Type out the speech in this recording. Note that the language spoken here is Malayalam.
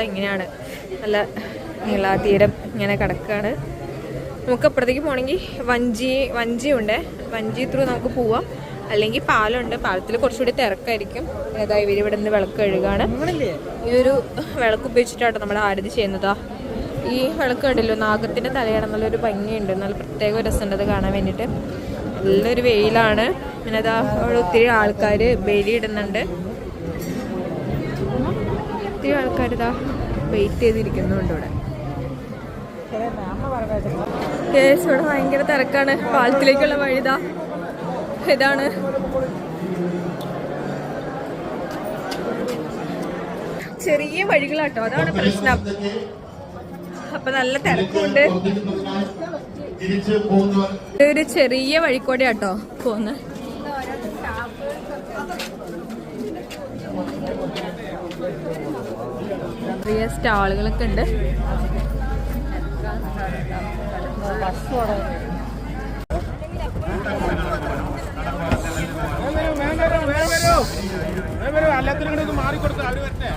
ഇങ്ങനെയാണ് നല്ല നീളാതീരം ഇങ്ങനെ കിടക്കുകയാണ്. നമുക്ക് അപ്പുറത്തേക്ക് പോകണമെങ്കിൽ വഞ്ചിയുണ്ട്, വഞ്ചി ത്രൂ നമുക്ക് പോവാം. അല്ലെങ്കിൽ പാലമുണ്ട്, പാലത്തിൽ കുറച്ചുകൂടി തിരക്കായിരിക്കും. അതായത് ഇവിടെ നിന്ന് വിളക്ക് കഴുകാണ്. ഈ ഒരു വിളക്ക് ഉപയോഗിച്ചിട്ടാണ് നമ്മൾ ആരതി ചെയ്യുന്നതാ. ഈ വിളക്ക് കണ്ടില്ലോ, നാഗത്തിൻ്റെ തലയാണെന്നുള്ളൊരു ഭംഗിയുണ്ട്, നല്ല പ്രത്യേക രസമുണ്ട് അത് കാണാൻ വേണ്ടിയിട്ട്. നല്ലൊരു വെയിലാണ്. പിന്നെ അതാ അവിടെ ഒത്തിരി ആൾക്കാർ ബലിയിടുന്നുണ്ട്. ഒത്തിരി ആൾക്കാർ ഇതാ വെയിറ്റ് ചെയ്തിരിക്കുന്നുണ്ട് ഇവിടെ. ഇവിടെ ഭയങ്കര തിരക്കാണ്. പാലത്തിലേക്കുള്ള വഴിതാ ഇതാണ്. ചെറിയ വഴികളാട്ടോ, അതാണ് പ്രശ്നം. അപ്പൊ നല്ല തിരക്കുണ്ട്. ഒരു ചെറിയ വഴിക്കൂടെയാട്ടോ പോന്ന്. ചെറിയ സ്റ്റാളുകളൊക്കെ ഉണ്ട്. എല്ലാത്തിനും മാറിക്കൊടുത്ത് അവര് വരട്ടെ.